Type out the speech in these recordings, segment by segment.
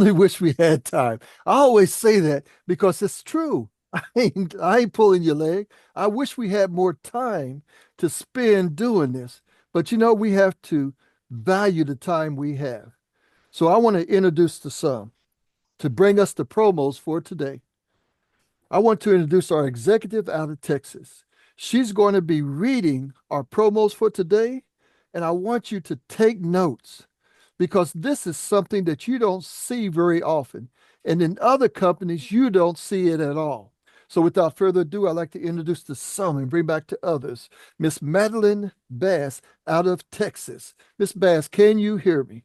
really wish we had time. I always say that because it's true. I ain't pulling your leg. I wish we had more time to spend doing this. But we have to value the time we have. So I want to introduce the some to bring us the promos for today. I want to introduce our executive out of Texas. She's going to be reading our promos for today, and I want you to take notes because this is something that you don't see very often. And in other companies, you don't see it at all. So without further ado, I'd like to introduce the some and bring back to others, Miss Madeline Bass out of Texas. Miss Bass, can you hear me?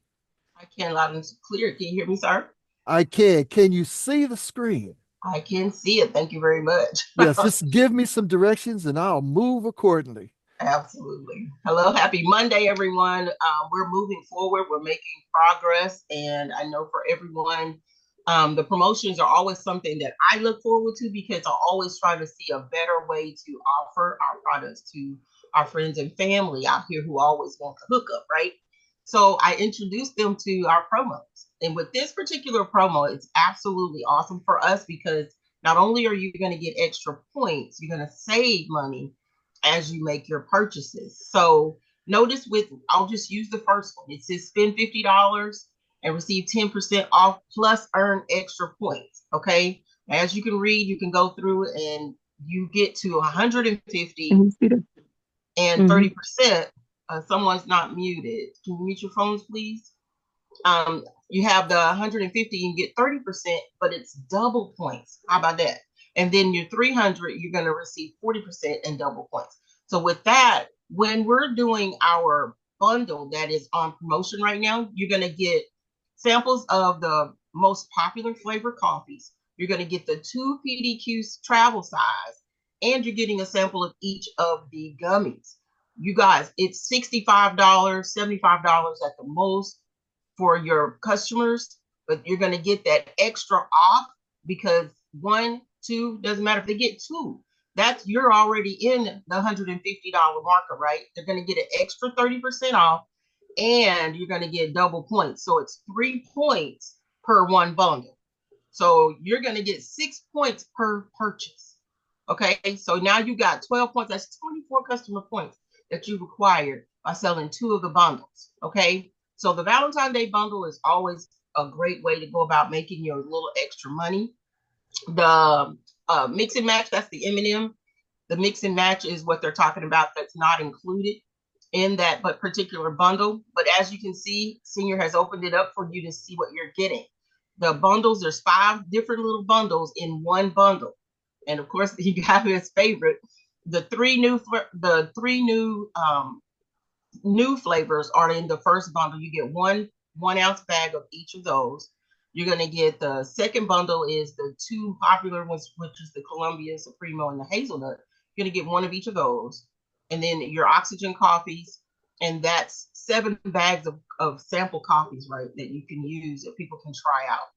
I can loud and clear. Can you hear me, sir? I can. Can you see the screen? I can see it. Thank you very much. Yes, just give me some directions and I'll move accordingly. Absolutely. Hello, happy Monday, everyone. We're moving forward. We're making progress, and I know for everyone, the promotions are always something that I look forward to because I always try to see a better way to offer our products to our friends and family out here who always want the hookup, right? So I introduced them to our promos, and with this particular promo, it's absolutely awesome for us because not only are you going to get extra points, you're going to save money as you make your purchases. So notice I'll just use the first one. It says spend $50 and receive 10% off plus earn extra points. Okay. As you can read, you can go through and you get to 150 and Mm-hmm. 30%. Someone's not muted. Can you mute your phones, please? You have the 150 and get 30%, but it's double points. How about that? And then your 300, you're going to receive 40% and double points. So with that, when we're doing our bundle that is on promotion right now, you're going to get samples of the most popular flavor coffees. You're going to get the two PDQs travel size, and you're getting a sample of each of the gummies. You guys, it's $65, $75 at the most for your customers, but you're going to get that extra off because one, two, doesn't matter if they get two. That's you're already in the $150 marker, right? They're going to get an extra 30% off and you're going to get double points. So it's 3 points per one bundle. So you're going to get 6 points per purchase. Okay. So now you got 12 points. That's 24 customer points that you required by selling two of the bundles. Okay. So the Valentine's Day bundle is always a great way to go about making your little extra money. The mix and match, that's the M&M. The mix and match is what they're talking about that's not included in that but particular bundle. But as you can see, Senior has opened it up for you to see what you're getting. The bundles, there's 5 different little bundles in one bundle. And of course, you have his favorite. The three new flavors are in the first bundle. You get one ounce bag of each of those. You're going to get the second bundle is the 2 popular ones, which is the Columbia Supremo and the hazelnut. You're going to get one of each of those. And then your oxygen coffees, and that's 7 bags of sample coffees, right, that you can use that people can try out.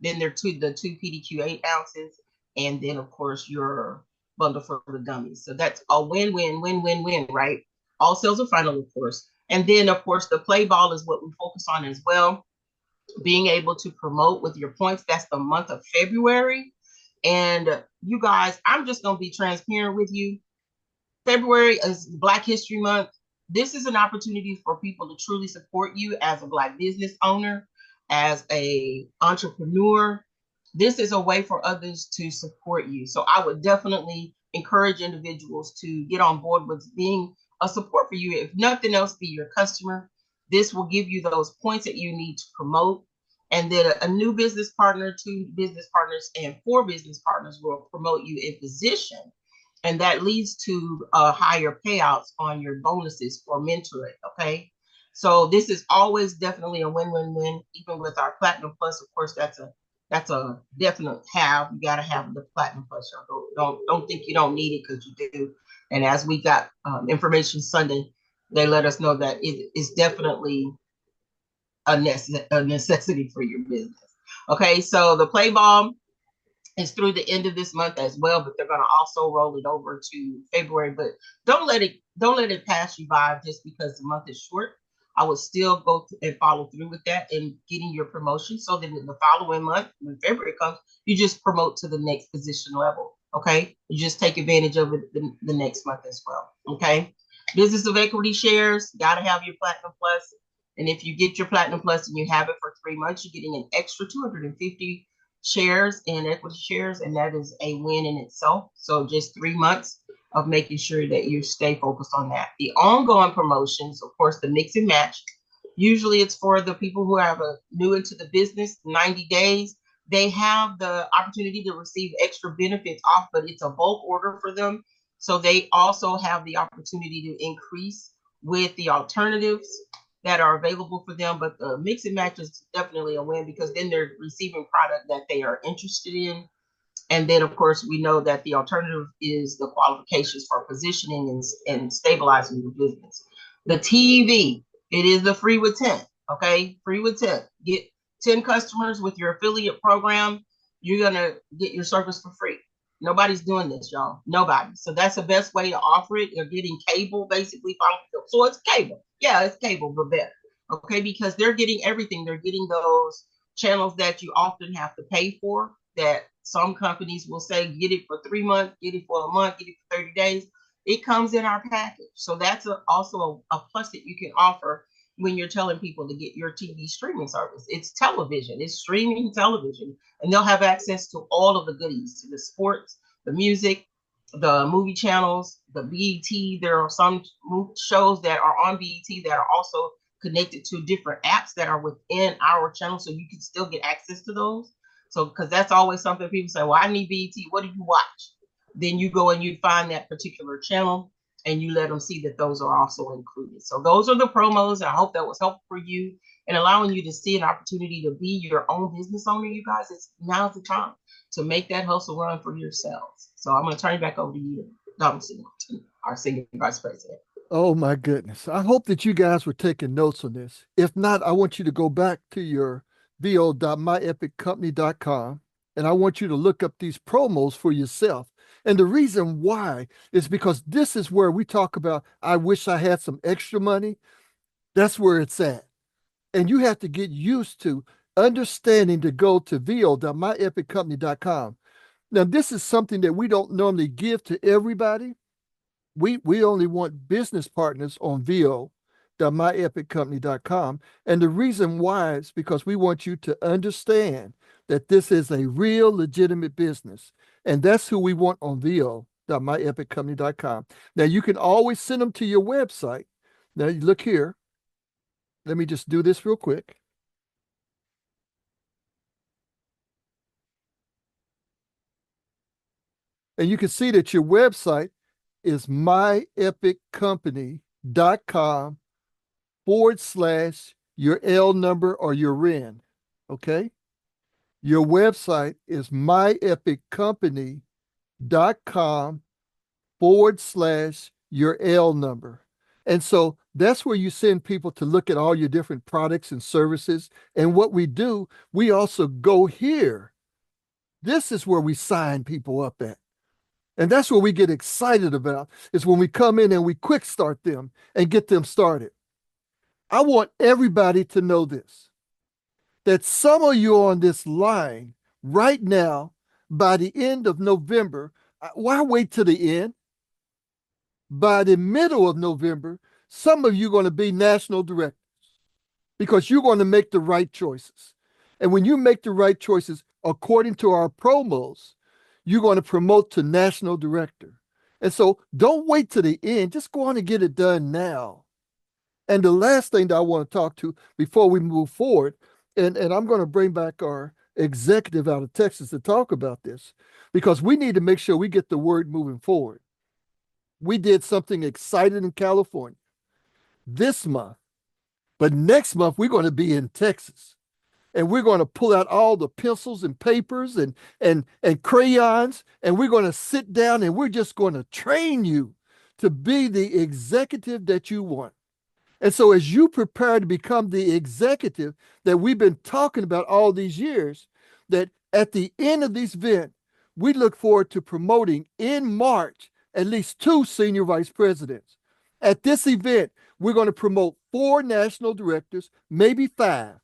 Then the two PDQ 8 ounces, and then of course your bundle for the dummies. So that's a win-win, right? All sales are final, of course. And then of course the play ball is what we focus on as well. Being able to promote with your points. That's the month of February. And you guys, I'm just gonna be transparent with you. February is Black History Month. This is an opportunity for people to truly support you as a Black business owner, as a entrepreneur. This is a way for others to support you. So I would definitely encourage individuals to get on board with being a support for you. If nothing else, be your customer. This will give you those points that you need to promote. And then a new business partner, 2 business partners, and 4 business partners will promote you in position, and that leads to higher payouts on your bonuses for mentoring. Okay, so this is always definitely a win-win-win. Even with our Platinum Plus, of course, that's a definite have. You got to have the Platinum Plus. Don't think you don't need it because you do. And as we got information Sunday, they let us know that it is definitely a necessity for your business. Okay, so the play ball is through the end of this month as well, but they're going to also roll it over to February. But don't let it pass you by just because the month is short. I would still go and follow through with that and getting your promotion. So then in the following month, when February comes, you just promote to the next position level. Okay. You just take advantage of it the next month as well. Okay. Business of Equity shares, got to have your Platinum Plus. And if you get your Platinum Plus and you have it for 3 months, you're getting an extra 250 shares in equity shares, and that is a win in itself. So just 3 months of making sure that you stay focused on that. The ongoing promotions, of course, the mix and match. Usually it's for the people who are new into the business, 90 days. They have the opportunity to receive extra benefits off, but it's a bulk order for them. So they also have the opportunity to increase with the alternatives that are available for them. But the mix and match is definitely a win because then they're receiving product that they are interested in. And then, of course, we know that the alternative is the qualifications for positioning and stabilizing the business. The TV, it is the free with 10. Okay, free with 10. Get 10 customers with your affiliate program. You're going to get your service for free. Nobody's doing this, y'all. Nobody. So that's the best way to offer it. You're getting cable, basically. So it's cable. Yeah, it's cable, but better. Okay, because they're getting everything. They're getting those channels that you often have to pay for, that some companies will say, get it for 3 months, get it for a month, get it for 30 days. It comes in our package. So that's also a plus that you can offer when you're telling people to get your TV streaming service. It's television, it's streaming television, and they'll have access to all of the goodies, to the sports, the music, the movie channels, the BET. There are some shows that are on BET that are also connected to different apps that are within our channel, so you can still get access to those. So, because that's always something people say, well, I need BET. What do you watch? Then you go and you find that particular channel and you let them see that those are also included. So those are the promos. I hope that was helpful for you and allowing you to see an opportunity to be your own business owner. You guys, now's the time to make that hustle run for yourselves. So I'm going to turn it back over to you, Dr. Singleton, our Senior Vice President. Oh my goodness. I hope that you guys were taking notes on this. If not, I want you to go back to your vo.myepiccompany.com and I want you to look up these promos for yourself. And the reason why is because this is where we talk about, I wish I had some extra money. That's where it's at. And you have to get used to understanding to go to vo.myepiccompany.com. Now, this is something that we don't normally give to everybody. We only want business partners on vo.myepiccompany.com. And the reason why is because we want you to understand that this is a real legitimate business. And that's who we want on vo.myepiccompany.com. Now, you can always send them to your website. Now, you look here. Let me just do this real quick. And you can see that your website is myepiccompany.com/your L number or your RIN. Okay. Your website is myepiccompany.com/your L number. And so that's where you send people to look at all your different products and services. And what we do, we also go here. This is where we sign people up at. And that's what we get excited about, is when we come in and we quick start them and get them started. I want everybody to know this, that some of you on this line right now, by the end of November, why wait to the end? By the middle of November, some of you are going to be national directors because you're going to make the right choices. And when you make the right choices, according to our promos, you're going to promote to national director. And so don't wait to the end. Just go on and get it done now. And the last thing that I want to talk to before we move forward, and I'm going to bring back our executive out of Texas to talk about this, because we need to make sure we get the word moving forward. We did something exciting in California this month, but next month we're going to be in Texas. And we're going to pull out all the pencils and papers and crayons, and we're going to sit down and we're just going to train you to be the executive that you want. And so as you prepare to become the executive that we've been talking about all these years, that at the end of this event, we look forward to promoting in March at least 2 senior vice presidents. At this event, we're going to promote 4 national directors, maybe 5.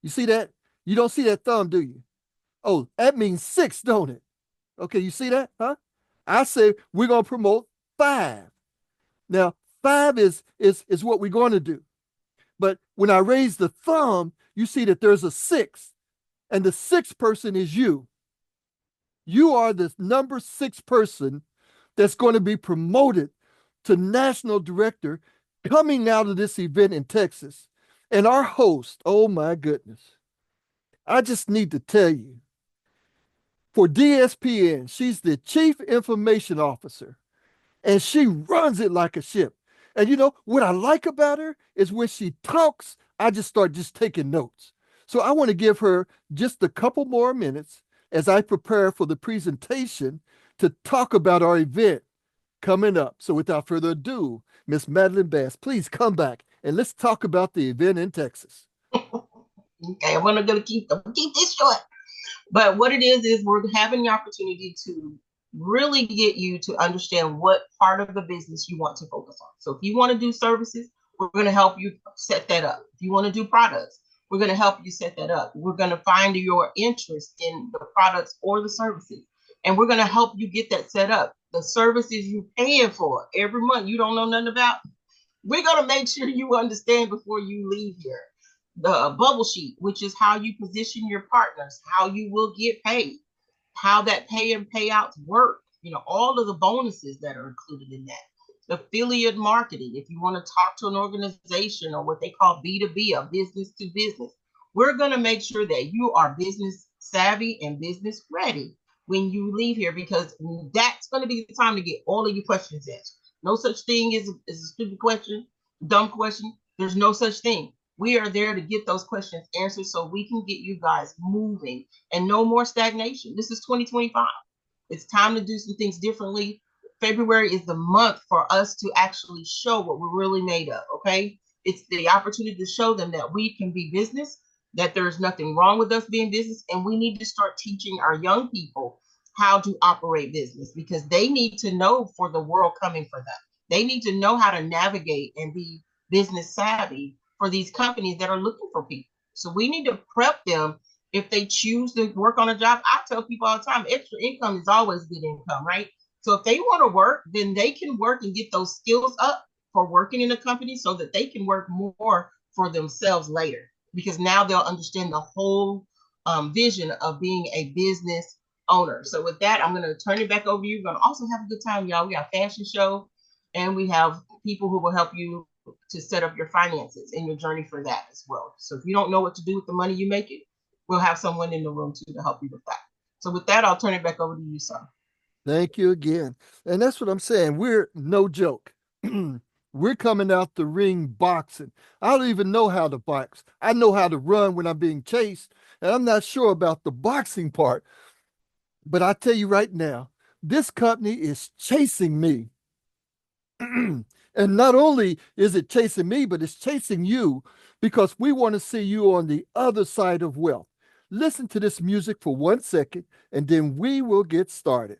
You see that? You don't see that thumb, do you? Oh, that means 6, don't it? Okay, you see that? Huh? I say we're going to promote 5. Now, 5 is what we're going to do. But when I raise the thumb, you see that there's a 6, and the 6th person is you. You are the number 6 person that's going to be promoted to national director coming out of this event in Texas. And our host, oh my goodness, I just need to tell you, for DSPN, she's the Chief Information Officer, and she runs it like a ship. And you know what I like about her is when she talks, I just start just taking notes. So I want to give her just a couple more minutes as I prepare for the presentation to talk about our event coming up. So without further ado, Miss Madeline Bass, please come back and let's talk about the event in Texas. Okay, I'm gonna keep this short. But what it is we're having the opportunity to really get you to understand what part of the business you want to focus on. So if you want to do services, we're going to help you set that up. If you want to do products, we're going to help you set that up. We're going to find your interest in the products or the services, and we're going to help you get that set up. The services you're paying for every month, you don't know nothing about. We're going to make sure you understand before you leave here. The bubble sheet, which is how you position your partners, how you will get paid, how that pay and payouts work, you know, all of the bonuses that are included in that. Affiliate marketing, if you want to talk to an organization or what they call B2B, a business to business, we're going to make sure that you are business savvy and business ready when you leave here, because that's going to be the time to get all of your questions answered. No such thing as a stupid question, dumb question. There's no such thing. We are there to get those questions answered so we can get you guys moving and no more stagnation. This is 2025. It's time to do some things differently. February is the month for us to actually show what we're really made of, okay? It's the opportunity to show them that we can be business, that there's nothing wrong with us being business, and we need to start teaching our young people how to operate business, because they need to know for the world coming for them. They need to know how to navigate and be business savvy for these companies that are looking for people. So we need to prep them if they choose to work on a job. I tell people all the time, extra income is always good income, right? So if they want to work, then they can work and get those skills up for working in a company so that they can work more for themselves later, because now they'll understand the whole vision of being a business owner. So with that, I'm going to turn it back over to you. We're going to also have a good time, y'all. We got a fashion show, and we have people who will help you to set up your finances and your journey for that as well. So if you don't know what to do with the money you make it, we'll have someone in the room too to help you with that. So with that, I'll turn it back over to you, sir. Thank you again. And that's what I'm saying. We're no joke. We're coming out the ring boxing. I don't even know how to box. I know how to run when I'm being chased, and I'm not sure about the boxing part. But I tell you right now, this company is chasing me. And not only is it chasing me, but it's chasing you, because we want to see you on the other side of wealth. Listen to this music for 1 second, and then we will get started.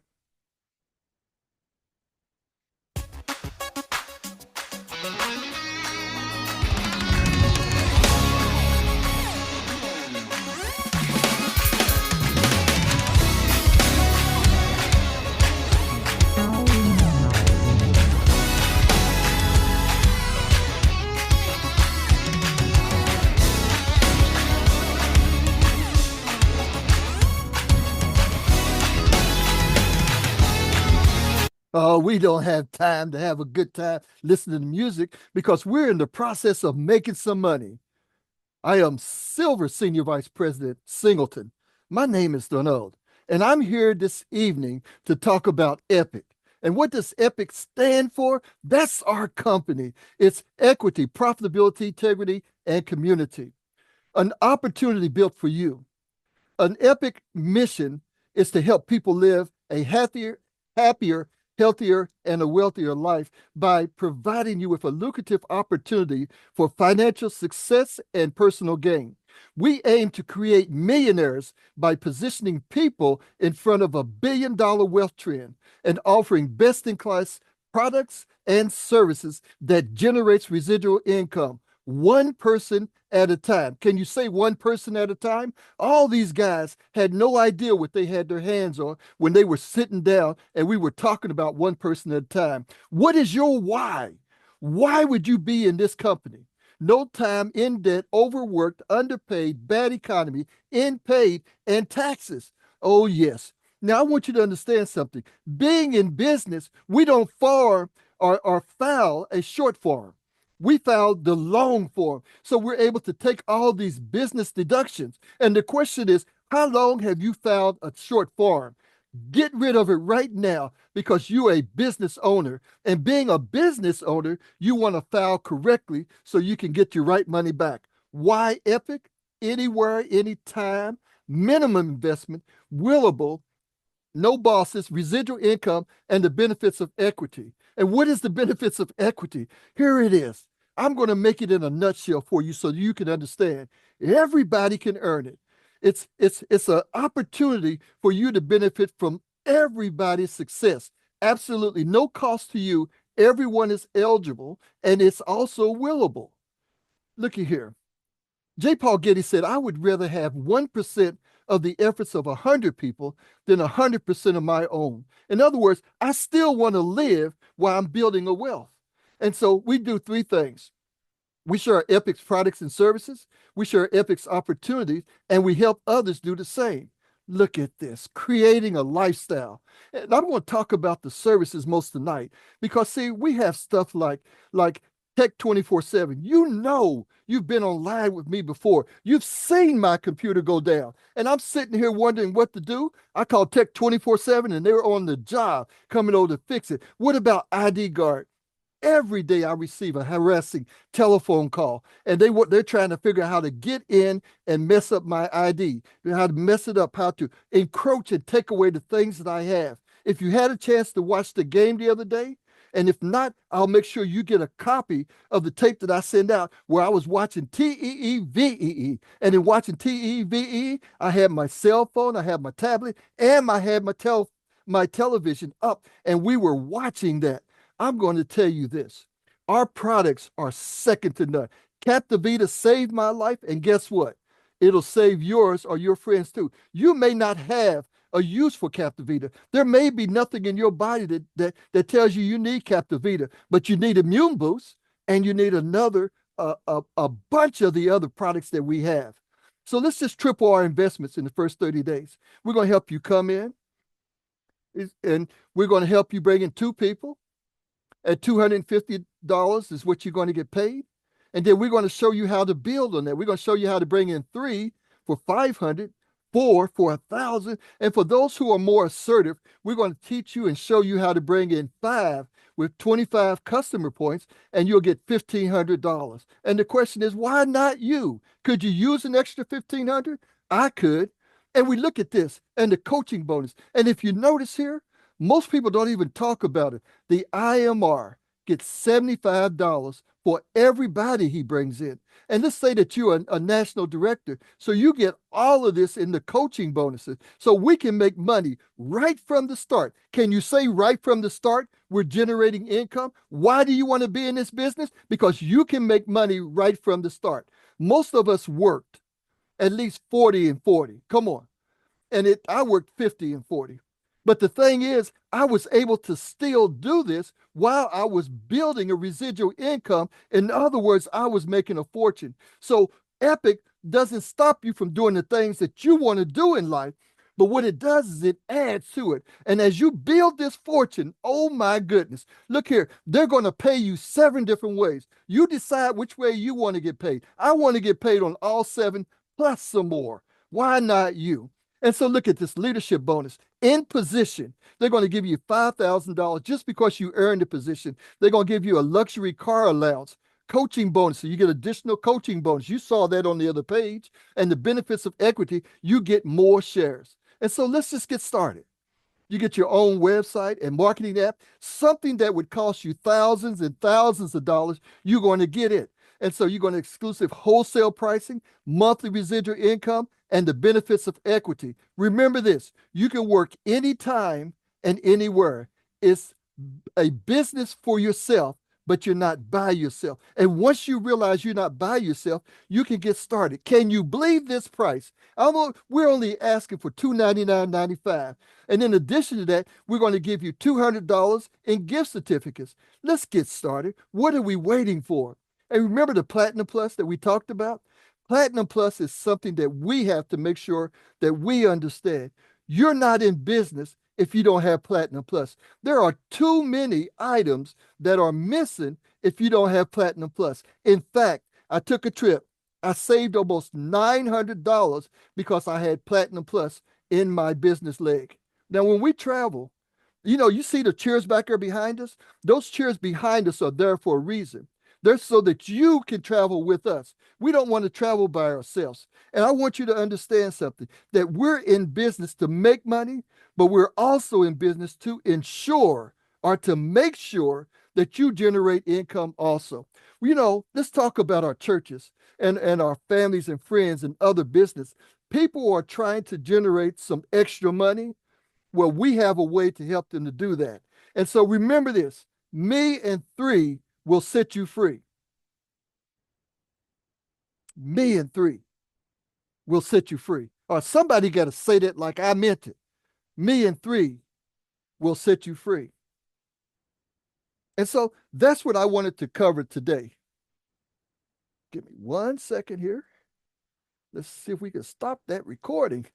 Oh, we don't have time to have a good time listening to music because we're in the process of making some money. I am Silver Senior Vice President Singleton. My name is Donald, and I'm here this evening to talk about EPIC. And what does EPIC stand for? That's our company. It's equity, profitability, integrity, and community. An opportunity built for you. An EPIC mission is to help people live a happier, healthier, and a wealthier life by providing you with a lucrative opportunity for financial success and personal gain. We aim to create millionaires by positioning people in front of $1 billion wealth trend and offering best-in-class products and services that generates residual income one person at a time. Can you say one person at a time? All these guys had no idea what they had their hands on when they were sitting down and we were talking about one person at a time. What is your why? Why would you be in this company? No time, in debt, overworked, underpaid, bad economy, in paid, and taxes. Oh, yes. Now, I want you to understand something. Being in business, we don't farm or file a short form. We filed the long form. So we're able to take all these business deductions. And the question is, how long have you filed a short form? Get rid of it right now because you're a business owner. And being a business owner, you want to file correctly so you can get your right money back. Why Epic? Anywhere, anytime, minimum investment, willable, no bosses, residual income, and the benefits of equity. And what is the benefits of equity? Here it is. I'm going to make it in a nutshell for you so you can understand. Everybody can earn it. It's an opportunity for you to benefit from everybody's success. Absolutely no cost to you. Everyone is eligible, and it's also willable. Looky here. J. Paul Getty said, I would rather have 1% of the efforts of 100 people than 100% of my own. In other words, I still want to live while I'm building a wealth. And so we do three things. We share Epic's products and services, we share Epic's opportunities, and we help others do the same. Look at this, creating a lifestyle. And I'm going to talk about the services most tonight because, see, we have stuff like Tech 24/7. You know, you've been online with me before. You've seen my computer go down. And I'm sitting here wondering what to do. I call Tech 24/7 and they're on the job coming over to fix it. What about ID Guard? Every day I receive a harassing telephone call, and they're trying to figure out how to get in and mess up my ID, how to mess it up, how to encroach and take away the things that I have. If you had a chance to watch the game the other day, and if not, I'll make sure you get a copy of the tape that I send out where I was watching TEEVEE. And in watching TEEVEE, I had my cell phone, I had my tablet, and I had my television up, and we were watching that. I'm going to tell you this. Our products are second to none. Captivita saved my life, and guess what? It'll save yours or your friends too. You may not have a use for Captivita. There may be nothing in your body that tells you you need Captivita, but you need Immune Boost, and you need a bunch of the other products that we have. So let's just triple our investments in the first 30 days. We're going to help you come in, and we're going to help you bring in 2 people. At $250 is what you're going to get paid. And then we're going to show you how to build on that. We're going to show you how to bring in 3 for 500, 4 for 1,000. And for those who are more assertive, we're going to teach you and show you how to bring in 5 with 25 customer points, and you'll get $1,500. And the question is, why not you? Could you use an extra $1,500? I could. And we look at this and the coaching bonus. And if you notice here, most people don't even talk about it. The IMR gets $75 for everybody he brings in. And let's say that you're a national director. So you get all of this in the coaching bonuses. So we can make money right from the start. Can you say right from the start, we're generating income? Why do you want to be in this business? Because you can make money right from the start. Most of us worked at least 40 and 40. Come on. And I worked 50 and 40. But the thing is, I was able to still do this while I was building a residual income. In other words, I was making a fortune. So Epic doesn't stop you from doing the things that you want to do in life. But what it does is it adds to it. And as you build this fortune, oh my goodness, look here, they're going to pay you 7 different ways. You decide which way you want to get paid. I want to get paid on all 7 plus some more. Why not you? And so look at this leadership bonus. In position, they're going to give you $5,000 just because you earned the position. They're going to give you a luxury car allowance, coaching bonus. So you get additional coaching bonus. You saw that on the other page. And the benefits of equity, you get more shares. And so let's just get started. You get your own website and marketing app, something that would cost you thousands and thousands of dollars, you're going to get it. And so you're going to exclusive wholesale pricing, monthly residual income, and the benefits of equity. Remember this, you can work anytime and anywhere. It's a business for yourself, but you're not by yourself. And once you realize you're not by yourself, you can get started. Can you believe this price? We're only asking for $299.95. And in addition to that, we're going to give you $200 in gift certificates. Let's get started. What are we waiting for? And remember the Platinum Plus that we talked about? Platinum Plus is something that we have to make sure that we understand. You're not in business if you don't have Platinum Plus. There are too many items that are missing if you don't have Platinum Plus. In fact, I took a trip. I saved almost $900 because I had Platinum Plus in my business leg. Now, when we travel, you see the chairs back there behind us? Those chairs behind us are there for a reason. They're so that you can travel with us. We don't want to travel by ourselves. And I want you to understand something, that we're in business to make money, but we're also in business to ensure or to make sure that you generate income also. Let's talk about our churches and our families and friends and other business. People are trying to generate some extra money. Well, we have a way to help them to do that. And so remember this, me and three will set you free. Me and three will set you free. Or somebody got to say that like I meant it. Me and three will set you free. And so that's what I wanted to cover today. Give me 1 second here. Let's see if we can stop that recording.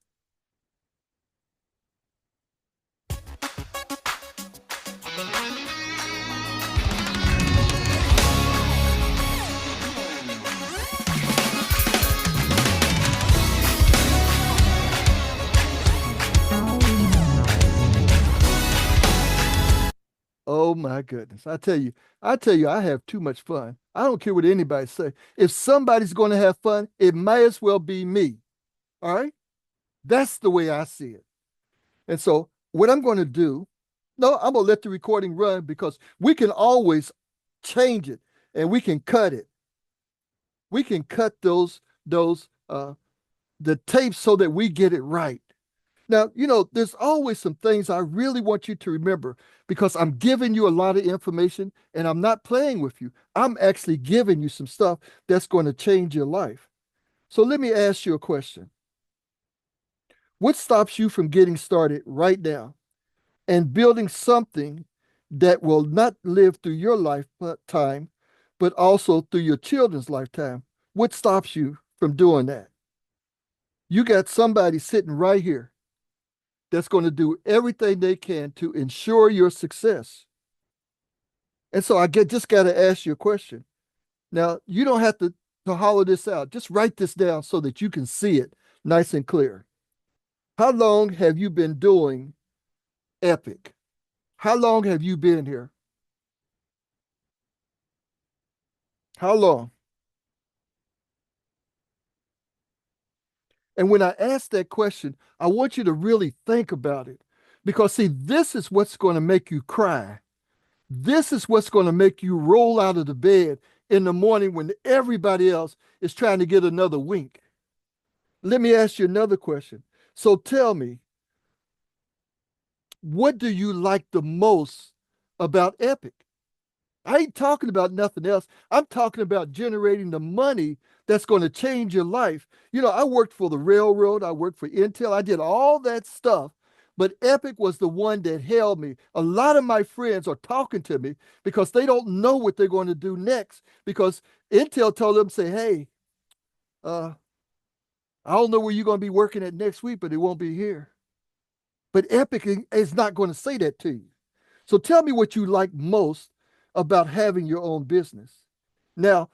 Oh my goodness. I tell you, I have too much fun. I don't care what anybody say. If somebody's going to have fun, it might as well be me. All right? That's the way I see it. And so what I'm going to do, no, I'm going to let the recording run because we can always change it and we can cut it. We can cut the tape so that we get it right. Now, there's always some things I really want you to remember because I'm giving you a lot of information and I'm not playing with you. I'm actually giving you some stuff that's going to change your life. So let me ask you a question. What stops you from getting started right now and building something that will not live through your lifetime, but also through your children's lifetime? What stops you from doing that? You got somebody sitting right here that's going to do everything they can to ensure your success. And so just got to ask you a question. Now, you don't have to hollow this out. Just write this down so that you can see it nice and clear. How long have you been doing Epic? How long have you been here? How long? And when I ask that question, I want you to really think about it. Because, see, this is what's going to make you cry. This is what's going to make you roll out of the bed in the morning when everybody else is trying to get another wink. Let me ask you another question. So tell me, what do you like the most about Epic? I ain't talking about nothing else. I'm talking about generating the money that's going to change your life. I worked for the railroad. I worked for Intel. I did all that stuff. But Epic was the one that held me. A lot of my friends are talking to me because they don't know what they're going to do next. Because Intel told them, say, hey, I don't know where you're going to be working at next week, but it won't be here. But Epic is not going to say that to you. So tell me what you like most about having your own business. Now,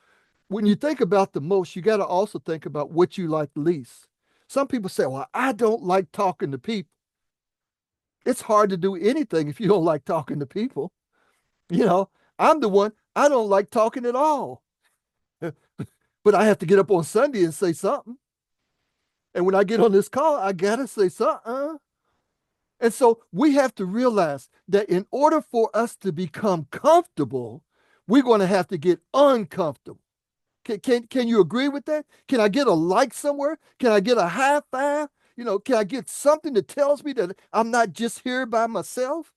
when you think about the most, you got to also think about what you like least. Some people say, well, I don't like talking to people. It's hard to do anything if you don't like talking to people. I'm the one, I don't like talking at all. But I have to get up on Sunday and say something. And when I get on this call, I got to say something. And so we have to realize that in order for us to become comfortable, we're going to have to get uncomfortable. Can you agree with that? Can I get a like somewhere? Can I get a high five? Can I get something that tells me that I'm not just here by myself?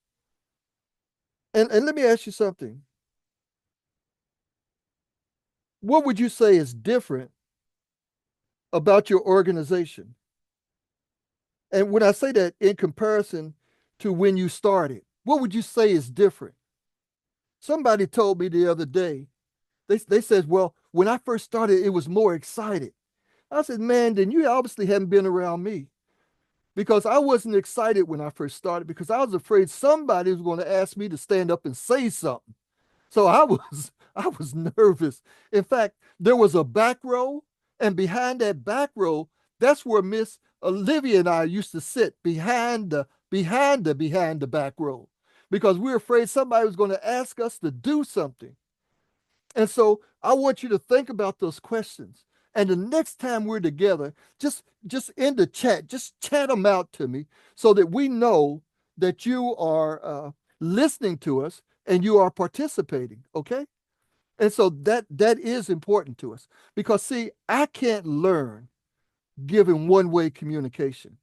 And let me ask you something. What would you say is different about your organization? And when I say that in comparison to when you started, what would you say is different? Somebody told me the other day, they said, well, when I first started, it was more excited. I said, man, then you obviously haven't been around me because I wasn't excited when I first started because I was afraid somebody was going to ask me to stand up and say something. So I was nervous. In fact, there was a back row, and behind that back row, that's where Miss Olivia and I used to sit behind the back row because we were afraid somebody was going to ask us to do something. And so I want you to think about those questions. And the next time we're together, just in the chat, just chat them out to me so that we know that you are listening to us and you are participating. Okay. And so that is important to us because see, I can't learn giving one-way communication.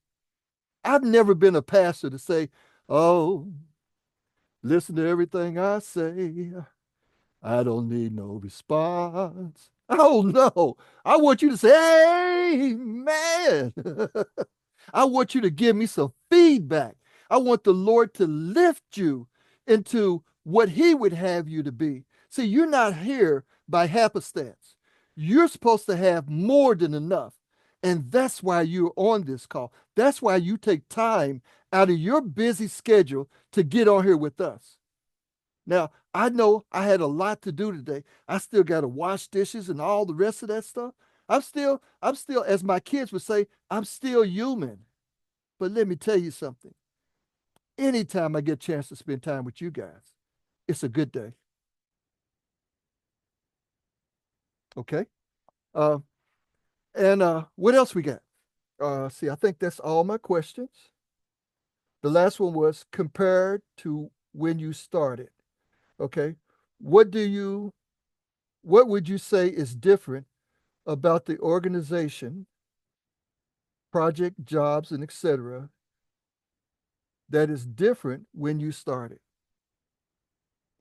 I've never been a pastor to say, "Oh, listen to everything I say. I don't need no response." Oh no. I want you to say, "Amen." I want you to give me some feedback. I want the Lord to lift you into what He would have you to be. See, you're not here by happenstance. You're supposed to have more than enough. And that's why you're on this call. That's why you take time out of your busy schedule to get on here with us. Now, I know I had a lot to do today. I still got to wash dishes and all the rest of that stuff. I'm still, as my kids would say, I'm still human. But let me tell you something. Anytime I get a chance to spend time with you guys, it's a good day. Okay. Uh, and what else we got? See, I think that's all my questions. The last one was compared to when you started. Okay. What do you, what would you say is different about the organization, project, jobs, and etc. that is different when you started?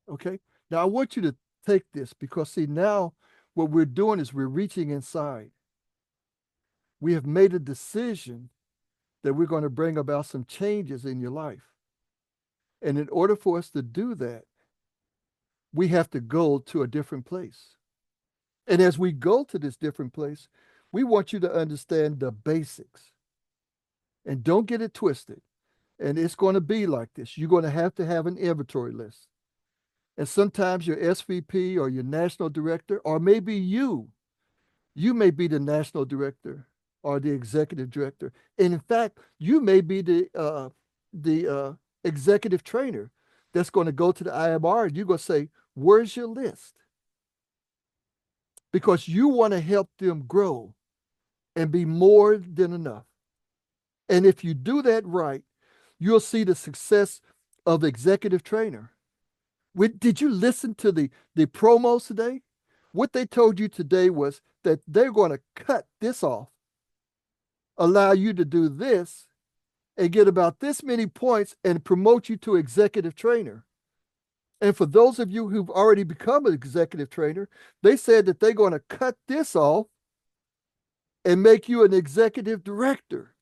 Okay. Now I want you to take this because see now what we're doing is we're reaching inside. We have made a decision that we're going to bring about some changes in your life. And in order for us to do that, we have to go to a different place. And as we go to this different place, we want you to understand the basics and don't get it twisted. And it's going to be like this. You're going to have an inventory list. And sometimes your SVP or your national director, or maybe you may be the national director or the executive director. And in fact, you may be the executive trainer that's going to go to the IMR and you're going to say, where's your list? Because you want to help them grow and be more than enough. And if you do that right, you'll see the success of executive trainer. Did you listen to the promos today? What they told you today was that they're going to cut this off, allow you to do this, and get about this many points and promote you to executive trainer. And for those of you who've already become an executive trainer, they said that they're going to cut this off and make you an executive director.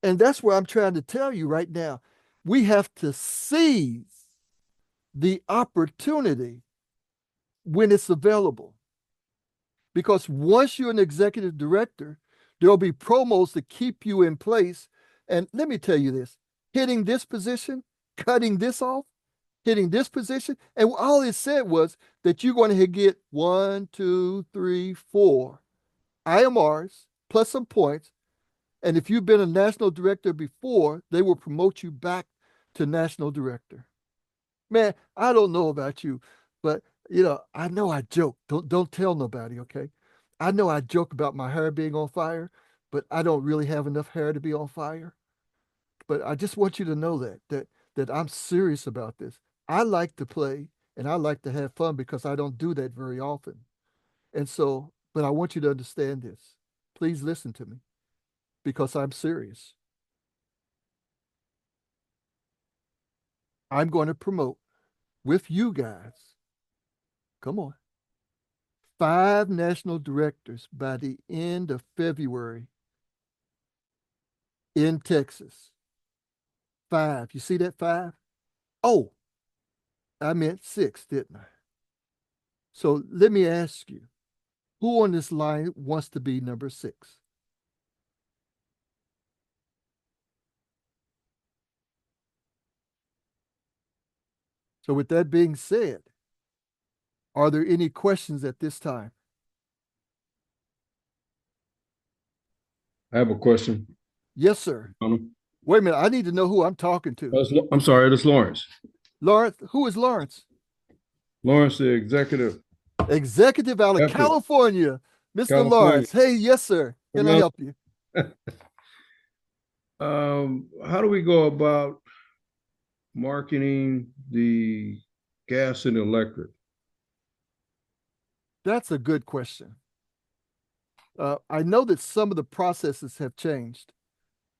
And that's what I'm trying to tell you right now. We have to seize the opportunity when it's available. Because once you're an executive director, there'll be promos to keep you in place. And let me tell you this, hitting this position, cutting this off, hitting this position. And all it said was that you're going to get 1, 2, 3, 4 IMRs plus some points. And if you've been a national director before, they will promote you back to national director. Man, I don't know about you, but I know I joke. Don't tell nobody, okay? I know I joke about my hair being on fire, but I don't really have enough hair to be on fire. But I just want you to know that I'm serious about this. I like to play and I like to have fun because I don't do that very often. And so, but I want you to understand this. Please listen to me because I'm serious. I'm going to promote with you guys. Come on. 5 national directors by the end of February in Texas. 5. You see that 5? Oh, I meant 6, didn't I? So let me ask you, who on this line wants to be number 6? So with that being said, are there any questions at this time? I have a question. Yes, sir. Wait a minute. I need to know who I'm talking to. I'm sorry, that's Lawrence. Lawrence, who is Lawrence? Lawrence, the executive. Executive out of California. Mr. California. Lawrence. Hey, yes, sir. Can I help you? How do we go about marketing the gas and electric? That's a good question. I know that some of the processes have changed,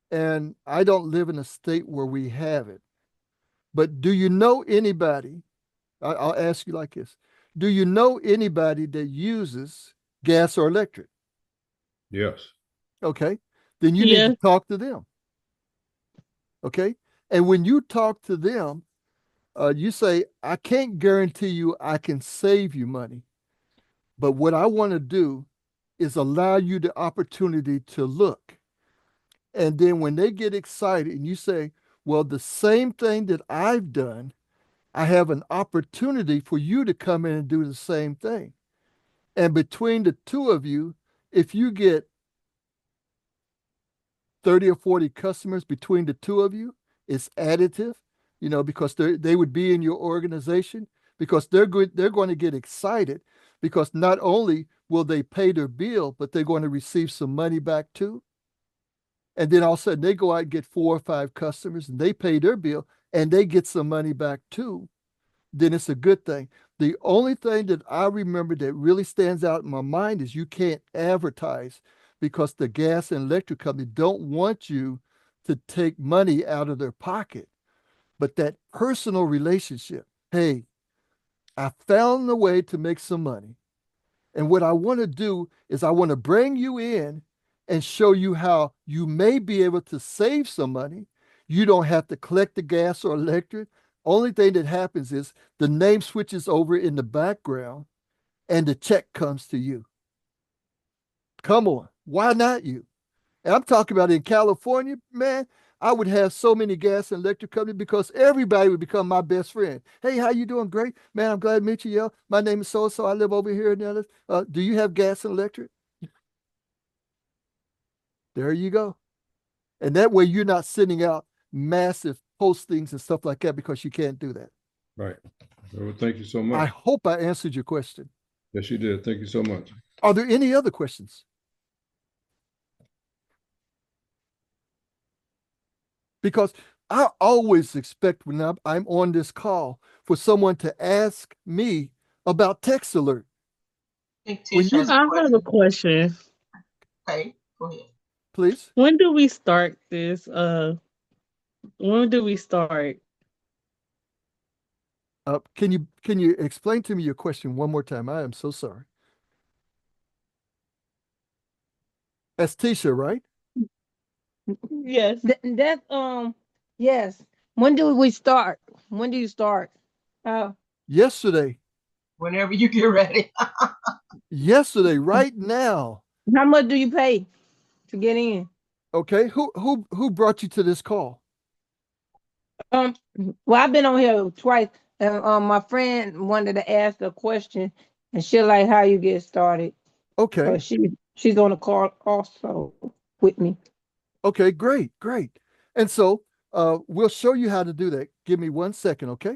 and I don't live in a state where we have it. But do you know anybody? I'll ask you like this. Do you know anybody that uses gas or electric? Yes. Okay. Then you need to talk to them. Okay. And when you talk to them, you say, I can't guarantee you I can save you money. But what I want to do is allow you the opportunity to look. And then when they get excited and you say, well, the same thing that I've done, I have an opportunity for you to come in and do the same thing. And between the two of you, if you get 30 or 40 customers between the two of you, it's additive, because they would be in your organization, because they're going to get excited, because not only will they pay their bill, but they're going to receive some money back too. And then all of a sudden they go out and get 4 or 5 customers and they pay their bill and they get some money back too. Then it's a good thing. The only thing that I remember that really stands out in my mind is you can't advertise, because the gas and electric company don't want you to take money out of their pocket. But that personal relationship, hey, I found a way to make some money. And what I want to do is I want to bring you in and show you how you may be able to save some money. You don't have to collect the gas or electric. Only thing that happens is the name switches over in the background and the check comes to you. Come on. Why not you? And I'm talking about in California, man, I would have so many gas and electric companies because everybody would become my best friend. Hey, how you doing? Great. Man, I'm glad to meet you, yo. My name is so-and-so. I live over here in Dallas. Do you have gas and electric? There you go. And that way you're not sending out massive postings and stuff like that, because you can't do that. Right. Well, thank you so much. I hope I answered your question. Yes, you did. Thank you so much. Are there any other questions? Because I always expect when I'm on this call for someone to ask me about text alert. I have a question. Okay, go ahead. Please. When do we start this? When do we start? Can you explain to me your question one more time? I am so sorry. That's Tisha, right? Yes. Yes. When do we start? When do you start? Yesterday. Whenever you get ready. Yesterday, right now. How much do you pay to get in? Okay. Who brought you to this call? Well, I've been on here twice. My friend wanted to ask a question, and she like how you get started. Okay. She's on the call also with me. Okay, great. And so we'll show you how to do that. Give me 1 second, okay?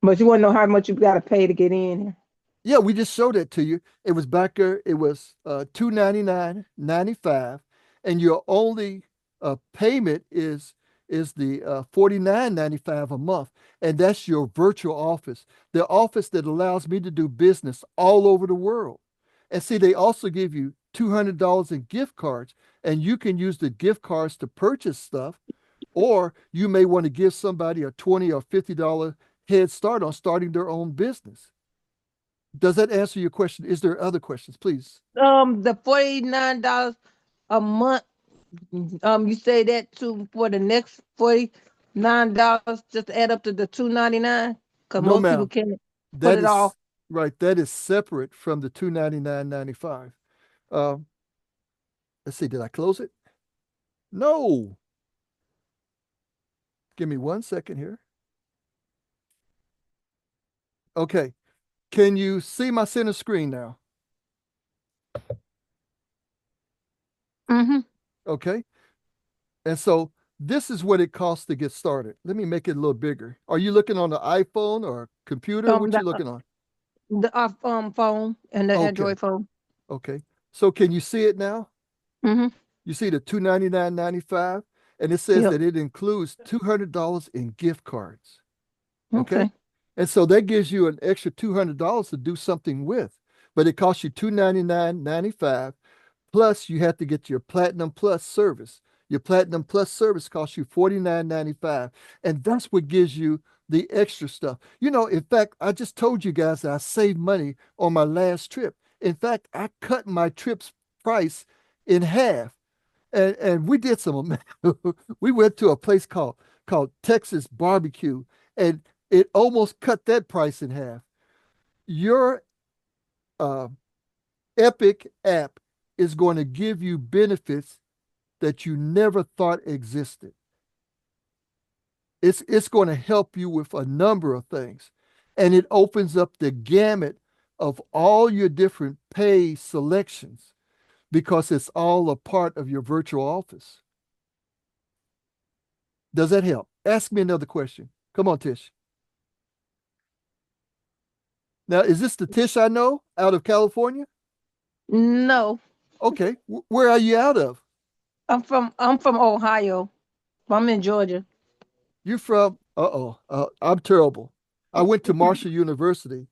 But you want to know how much you got to pay to get in here? Yeah, we just showed it to you. It was back there. It was $299.95, and your only payment is the $49.95 a month, and that's your virtual office, the office that allows me to do business all over the world. And see, they also give you $200 in gift cards, and you can use the gift cards to purchase stuff, or you may want to give somebody a $20 or $50 head start on starting their own business. Does that answer your question? Is there other questions, please? The $49 a month, you say that to for the next $49 just to add up to the $299? Because No, most people ma'am. can't put That it off. is right. That is separate from the $299.95. Um, let's see. Did I close it? No. Give me 1 second here. Okay. Can you see my center screen now? Mm-hmm. Okay. And so this is what it costs to get started. Let me make it a little bigger. Are you looking on the iPhone or computer? What you looking on? The phone and the Okay. Android phone. Okay. So can you see it now? Mm-hmm. You see the $299.95, and it says Yep. that it includes $200 in gift cards. Okay. Okay. And so that gives you an extra $200 to do something with, but it costs you $299.95. Plus, you have to get your Platinum Plus service. Your Platinum Plus service costs you $49.95. And that's what gives you the extra stuff. In fact, I just told you guys that I saved money on my last trip. In fact, I cut my trip's price in half. And we did some we went to a place called Texas Barbecue, and it almost cut that price in half. Your uh, Epic app is going to give you benefits that you never thought existed. It's going to help you with a number of things, and it opens up the gamut of all your different pay selections because it's all a part of your virtual office. Does that help? Ask me another question. Come on, Tish. Now, is this the Tish I know out of California? No, Okay. Where are you out of? I'm from Ohio. I'm in Georgia. You're from, I'm terrible. I went to Marshall University,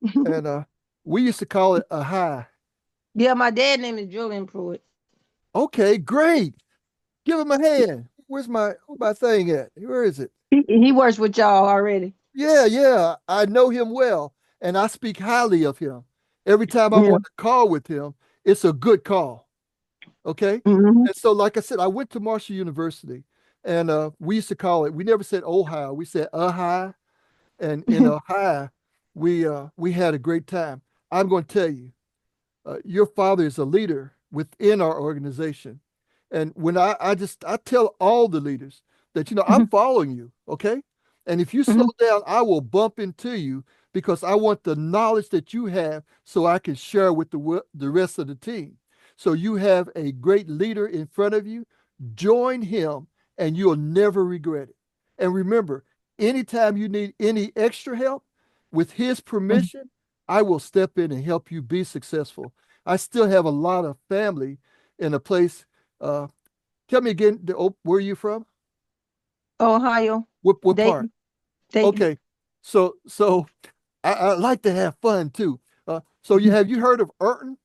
and we used to call it a high. Yeah, my dad name is Julian Pruitt. Okay, great. Give him a hand. Where's my thing at? Where is it? He works with y'all already. Yeah, yeah. I know him well, and I speak highly of him. Every time I'm Yeah. on a call with him, it's a good call. Okay. Hmm. And so, like I said, I went to Marshall University, and we used to call it, we never said Ohio, we said Ohio. And in Ohio, we had a great time. I'm going to tell you, your father is a leader within our organization. And when I tell all the leaders that, I'm following you, okay? And if you slow Hmm. down, I will bump into you because I want the knowledge that you have so I can share with the rest of the team. So you have a great leader in front of you. Join him and you'll never regret it. And remember, anytime you need any extra help, with his permission, I will step in and help you be successful. I still have a lot of family in a place. Uh, tell me again, where are you from? Ohio. What part? Dayton. Dayton. Okay, so I like to have fun too. So have you heard of Urton?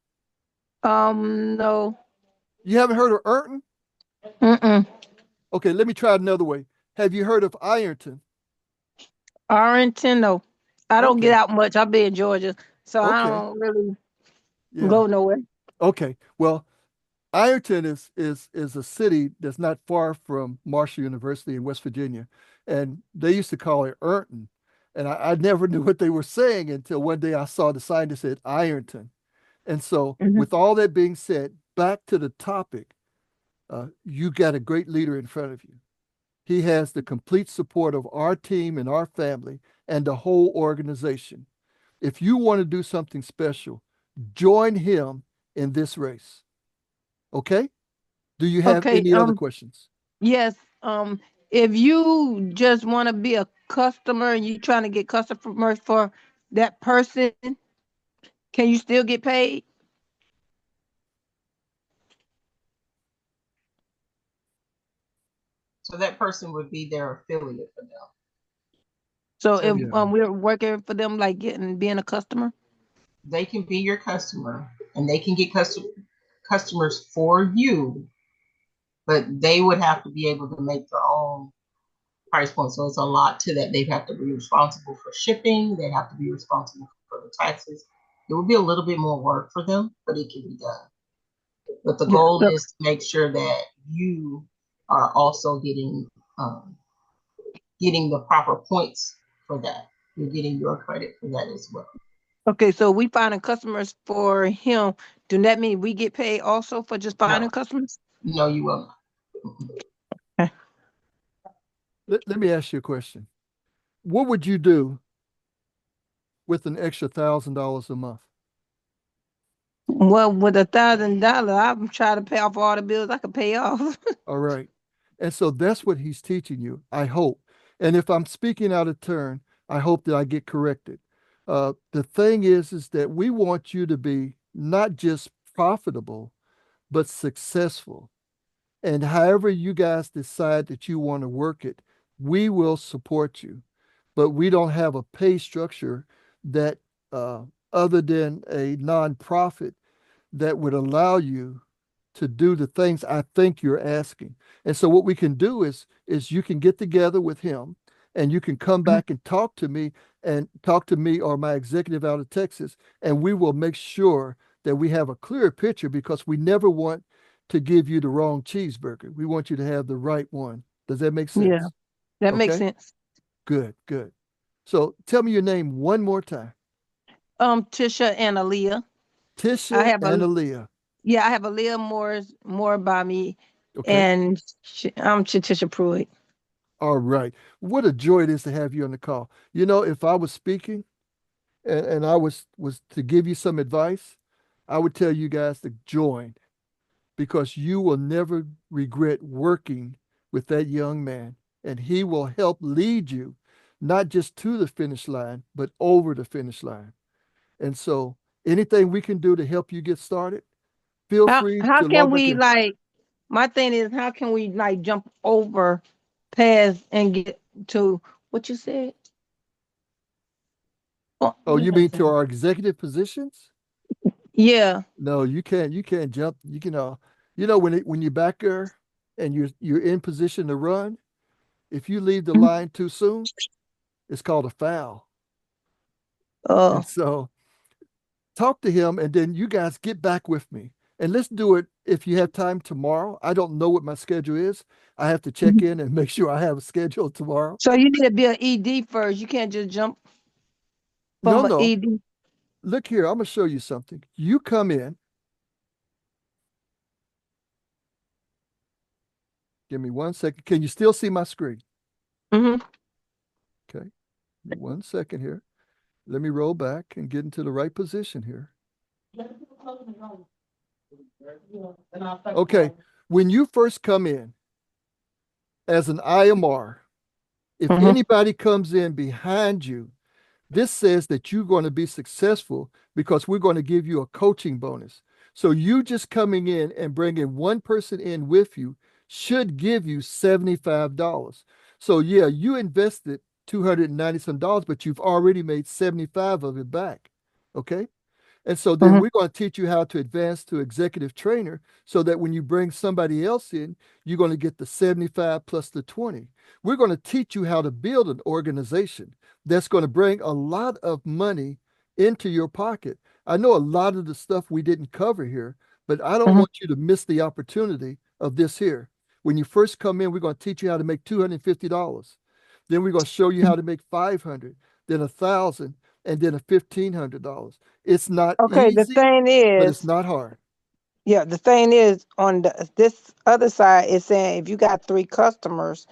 No. You haven't heard of Urton? Mm-mm. Okay, let me try it another way. Have you heard of Ironton? Arlington, no. I don't get Okay, out much. I be in Georgia, so I okay, don't really yeah, go nowhere. okay. Well, Ironton is a city that's not far from Marshall University in West Virginia, and they used to call it Ironton, and I never knew what they were saying until one day I saw the sign that said Ironton. And so, Hmm. with all that being said, back to the topic, you got a great leader in front of you. He has the complete support of our team and our family and the whole organization. If you want to do something special, join him in this race. Okay? Do you have Okay. any other questions? Yes. If you just want to be a customer and you trying to get customers for that person, can you still get paid? So that person would be their affiliate for them. So So if Yeah. we're working for them, like being a customer. they can be your customer and they can get customers for you, but they would have to be able to make their own price point. So it's a lot to that. They have to be responsible for shipping. They have to be responsible for taxes. It will be a little bit more work for them, but it can be done. But the Yeah, goal so- is to make sure that you are also getting the proper points for that. You're getting your credit for that as well. Okay, so we finding customers for him. Do that mean we get paid also for just finding No. customers? No, you will not. Mhm. Let me ask you a question. What would you do with an extra $1,000 a month? Well, with $1,000, I'm trying to pay off all the bills I could pay off. All right. And so that's what he's teaching you, I hope. And if I'm speaking out of turn, I hope that I get corrected. The thing is that we want you to be not just profitable, but successful. And however you guys decide that you want to work it, we will support you. But we don't have a pay structure that, other than a nonprofit, that would allow you to do the things I think you're asking. And so what we can do is you can get together with him and you can come back and talk to me or my executive out of Texas, and we will make sure that we have a clear picture, because we never want to give you the wrong cheeseburger. We want you to have the right one. Does that make sense? Yeah. That makes Okay. sense. Good, good. So tell me your name one more time. Tisha and Aaliyah. Tisha I have and a Aaliyah. Yeah, I have Aaliyah more by me, Okay. and I'm Tisha Pruitt. All right. What a joy it is to have you on the call. You know, if I was speaking and I was to give you some advice, I would tell you guys to join, because you will never regret working with that young man, and he will help lead you not just to the finish line, but over the finish line. And so anything we can do to help you get started, feel free How to can log back we in. my thing is, how can we jump over past and get to what you said? Oh, what you did I mean say? to our executive positions? Yeah. No, you can't jump. You can, when you're back there and you're in position to run, if you leave the Mhm. line too soon, it's called a foul. Oh, And so talk to him, and then you guys get back with me. And let's do it if you have time tomorrow. I don't know what my schedule is. I have to check in and make sure I have a schedule tomorrow. so you need to be an ED first. You can't just jump No, from an no. ED. Look here, I'm gonna show you something. You come in. Give me 1 second. Can you still see my screen? Mm-hmm. Okay. Give me 1 second here. Let me roll back and get into the right position here. Okay. When you first come in as an IMR, if Mm-hmm. anybody comes in behind you, this says that you're going to be successful because we're going to give you a coaching bonus. So you just coming in and bringing one person in with you should give you $75. So yeah, you invested $290 some, but you've already made 75 of it back. Okay. And so then Mm-hmm. we're going to teach you how to advance to executive trainer, so that when you bring somebody else in, you're going to get the 75 plus the 20. We're going to teach you how to build an organization that's going to bring a lot of money into your pocket. I know a lot of the stuff we didn't cover here, but I don't Mm-hmm. want you to miss the opportunity of this here. When you first come in, we're going to teach you how to make $250. Then we're going to show you how to make 500, then 1,000, and then a $1,500. It's not Okay, the easy, thing but it's is, not hard. yeah, the thing is, on this other side, it's saying if you got 3 customers,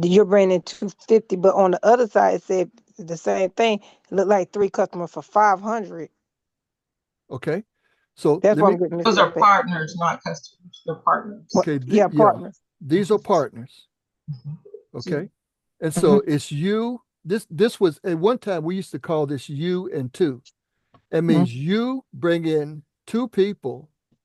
you're bringing 250. But on the other side, it said the same thing. It looked like 3 customers for 500. Okay. So That's let what me, I'm getting mixed Those are up at. partners, not customers. They're partners. What? okay, Yeah, yeah, partners. these are partners. Mhm. Okay. And Mhm. so it's you. This was at one time we used to call this you and two. It Mhm. means you bring in 2 people